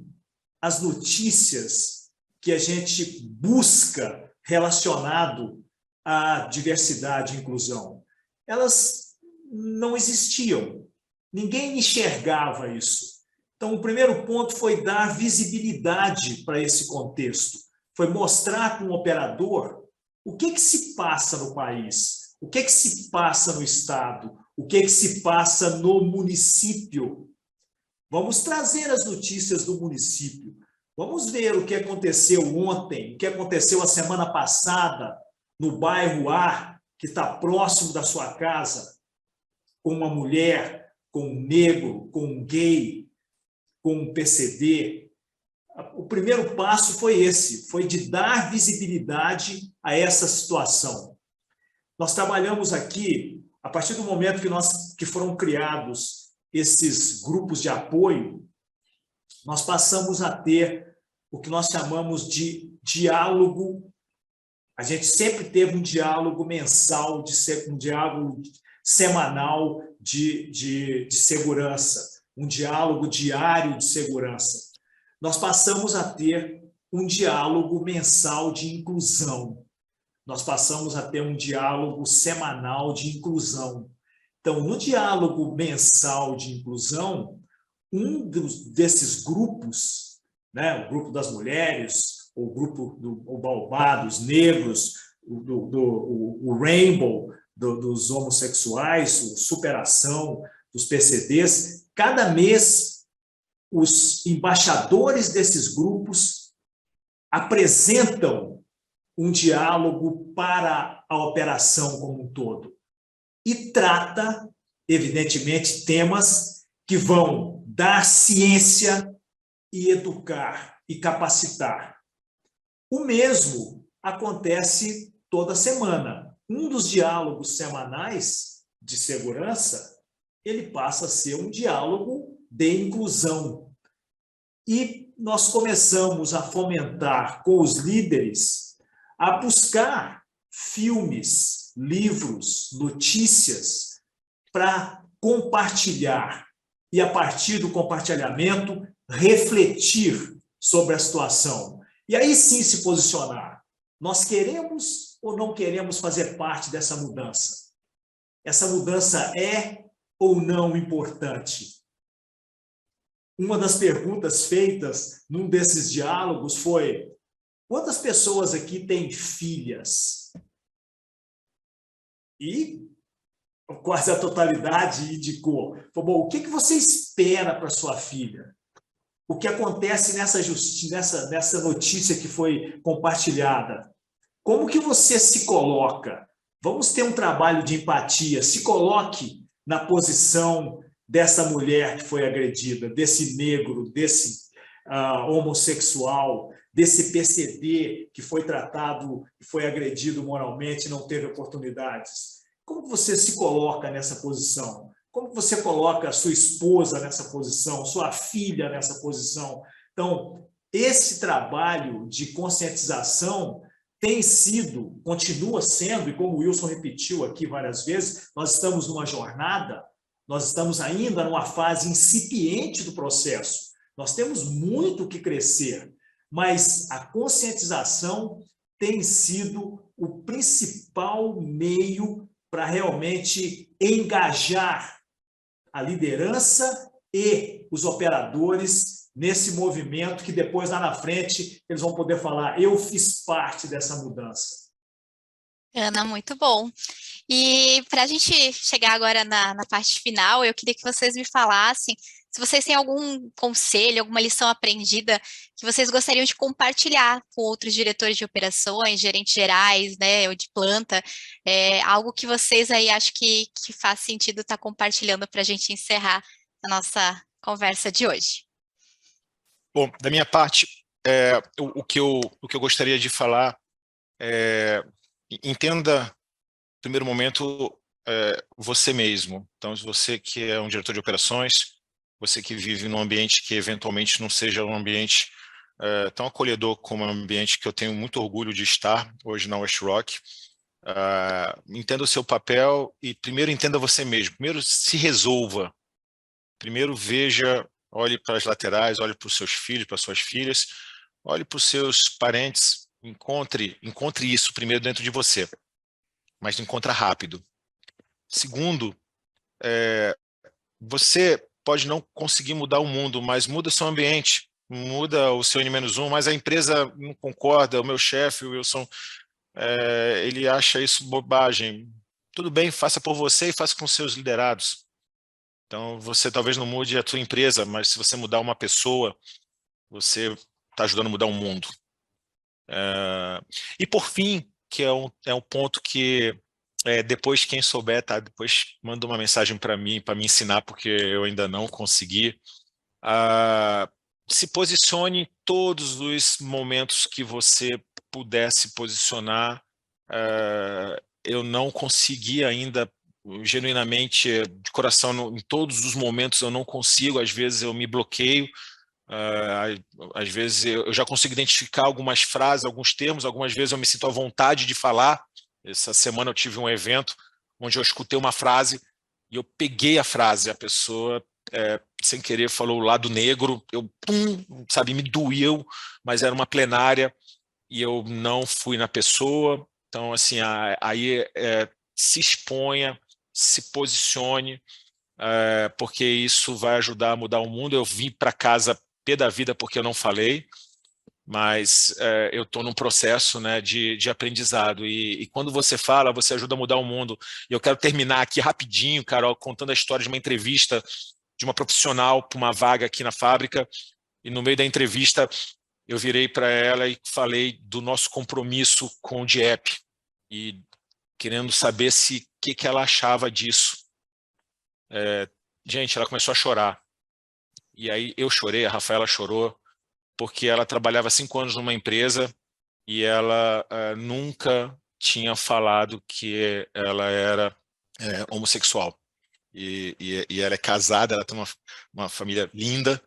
as notícias que a gente busca relacionado à diversidade e inclusão? Elas não existiam. Ninguém enxergava isso. Então, o primeiro ponto foi dar visibilidade para esse contexto. Foi mostrar para um operador o que se passa no país, o que se passa no estado, o que se passa no município. Vamos trazer as notícias do município. Vamos ver o que aconteceu ontem, o que aconteceu a semana passada no bairro A, que está próximo da sua casa, com uma mulher, com um negro, com um gay, com um PCD. O primeiro passo foi esse, foi de dar visibilidade a essa situação. Nós trabalhamos aqui, a partir do momento que foram criados esses grupos de apoio, nós passamos a ter o que nós chamamos de diálogo. A gente sempre teve um diálogo mensal, um diálogo semanal de segurança, um diálogo diário de segurança. Nós passamos a ter um diálogo mensal de inclusão. Nós passamos a ter um diálogo semanal de inclusão. Então, no diálogo mensal de inclusão, desses grupos, né, o grupo das mulheres, o grupo do Baobá, dos negros, o Rainbow, dos homossexuais, o Superação, dos PCDs, cada mês os embaixadores desses grupos apresentam um diálogo para a operação como um todo e trata, evidentemente, temas que vão dar ciência e educar e capacitar. O mesmo acontece toda semana. Um dos diálogos semanais de segurança, ele passa a ser um diálogo de inclusão. E nós começamos a fomentar com os líderes a buscar filmes, livros, notícias para compartilhar e, a partir do compartilhamento, refletir sobre a situação. E aí sim se posicionar. Nós queremos ou não queremos fazer parte dessa mudança? Essa mudança é ou não importante? Uma das perguntas feitas num desses diálogos foi: quantas pessoas aqui têm filhas? E quase a totalidade indicou. Bom, o que você espera para sua filha? O que acontece nessa notícia que foi compartilhada? Como que você se coloca? Vamos ter um trabalho de empatia. Se coloque na posição dessa mulher que foi agredida, desse negro, desse homossexual, desse PCD que foi tratado, que foi agredido moralmente e não teve oportunidades. Como você se coloca nessa posição? Como você coloca a sua esposa nessa posição, sua filha nessa posição? Então, esse trabalho de conscientização tem sido, continua sendo, e como o Wilson repetiu aqui várias vezes, nós estamos numa jornada, nós estamos ainda numa fase incipiente do processo. Nós temos muito que crescer, mas a conscientização tem sido o principal meio para realmente engajar a liderança e os operadores nesse movimento que depois, lá na frente, eles vão poder falar: eu fiz parte dessa mudança. Ana, muito bom. E para a gente chegar agora na parte final, eu queria que vocês me falassem se vocês têm algum conselho, alguma lição aprendida que vocês gostariam de compartilhar com outros diretores de operações, gerentes gerais, né, ou de planta, algo que vocês aí acham que faz sentido estar compartilhando para a gente encerrar a nossa conversa de hoje. Bom, da minha parte, o que eu gostaria de falar entenda, no primeiro momento, você mesmo. Então, se você que é um diretor de operações, você que vive num ambiente que eventualmente não seja um ambiente tão acolhedor como um ambiente que eu tenho muito orgulho de estar hoje na WestRock, entenda o seu papel e primeiro entenda você mesmo. Primeiro se resolva. Primeiro veja, olhe para as laterais, olhe para os seus filhos, para as suas filhas, olhe para os seus parentes, encontre isso primeiro dentro de você, mas encontra rápido. Segundo, você pode não conseguir mudar o mundo, mas muda o seu ambiente, muda o seu N-1, mas a empresa não concorda, o meu chefe, o Wilson, ele acha isso bobagem. Tudo bem, faça por você e faça com seus liderados. Então, você talvez não mude a sua empresa, mas se você mudar uma pessoa, você está ajudando a mudar o mundo. E por fim, que é um ponto que depois quem souber, tá? Depois manda uma mensagem para mim, para me ensinar, porque eu ainda não consegui. Se posicione em todos os momentos que você puder se posicionar. Eu não consegui ainda, genuinamente, de coração, em todos os momentos eu não consigo, às vezes eu me bloqueio, às vezes eu já consigo identificar algumas frases, alguns termos, algumas vezes eu me sinto à vontade de falar. Essa semana eu tive um evento onde eu escutei uma frase e eu peguei a frase, a pessoa sem querer falou o lado negro, sabe, me doeu, mas era uma plenária e eu não fui na pessoa. Então, assim, aí se exponha, se posicione, porque isso vai ajudar a mudar o mundo. Eu vim para casa pé da vida porque eu não falei, mas eu estou num processo, né, de aprendizado. E quando você fala, você ajuda a mudar o mundo. E eu quero terminar aqui rapidinho, Carol, contando a história de uma entrevista de uma profissional para uma vaga aqui na fábrica. E no meio da entrevista, eu virei para ela e falei do nosso compromisso com o DIEP. E querendo saber o que ela achava disso. Gente, ela começou a chorar. E aí eu chorei, a Rafaela chorou, porque ela trabalhava 5 anos numa empresa e ela nunca tinha falado que ela era homossexual. E ela é casada, ela tem uma família linda,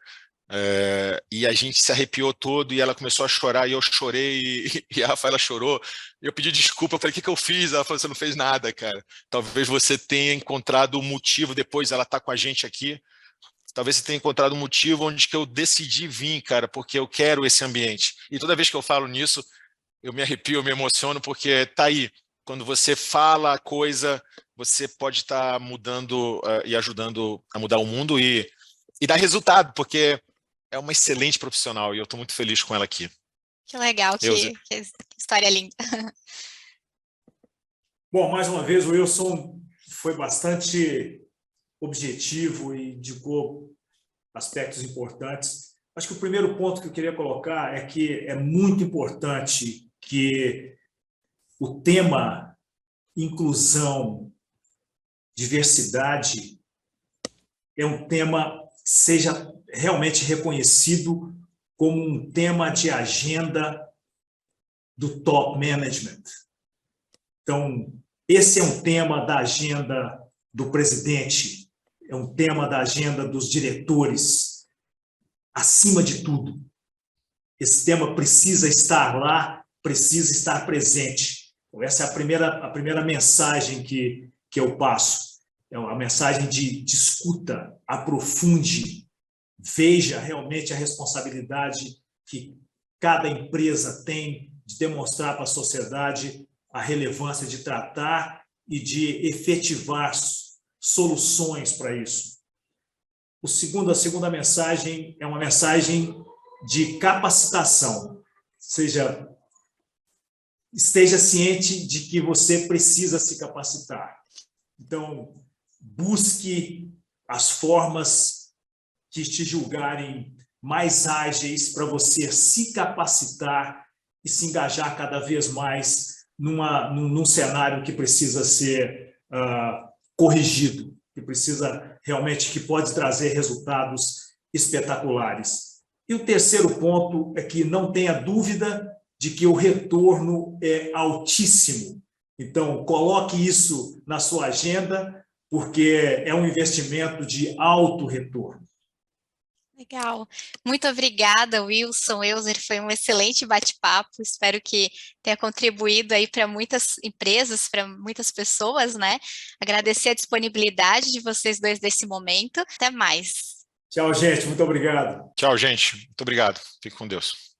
e a gente se arrepiou todo e ela começou a chorar e eu chorei e a Rafaela chorou. Eu pedi desculpa, eu falei, o que eu fiz? Ela falou, você não fez nada, cara. Talvez você tenha encontrado um motivo, depois ela tá com a gente aqui, talvez você tenha encontrado um motivo onde que eu decidi vir, cara, porque eu quero esse ambiente. E toda vez que eu falo nisso, eu me arrepio, eu me emociono, porque tá aí. Quando você fala a coisa, você pode estar mudando e ajudando a mudar o mundo e dar resultado, porque é uma excelente profissional e eu estou muito feliz com ela aqui. Que legal, que história linda. Bom, mais uma vez, o Wilson foi bastante objetivo e indicou aspectos importantes. Acho que o primeiro ponto que eu queria colocar é que é muito importante que o tema inclusão, diversidade, é um tema que seja realmente reconhecido como um tema de agenda do top management. Então, esse é um tema da agenda do presidente, é um tema da agenda dos diretores. Acima de tudo, esse tema precisa estar lá, precisa estar presente. Então, essa é a primeira mensagem que eu passo. É uma mensagem de escuta, aprofunde, veja realmente a responsabilidade que cada empresa tem de demonstrar para a sociedade a relevância de tratar e de efetivar soluções para isso. A segunda mensagem é uma mensagem de capacitação, ou seja, esteja ciente de que você precisa se capacitar. Então, busque as formas que te julgarem mais ágeis para você se capacitar e se engajar cada vez mais num cenário que precisa ser corrigido, que precisa realmente, que pode trazer resultados espetaculares. E o terceiro ponto é que não tenha dúvida de que o retorno é altíssimo. Então, coloque isso na sua agenda, porque é um investimento de alto retorno. Legal. Muito obrigada, Wilson Euser. Foi um excelente bate-papo. Espero que tenha contribuído aí para muitas empresas, para muitas pessoas, né? Agradecer a disponibilidade de vocês dois nesse momento. Até mais. Tchau, gente. Muito obrigado. Tchau, gente. Muito obrigado. Fique com Deus.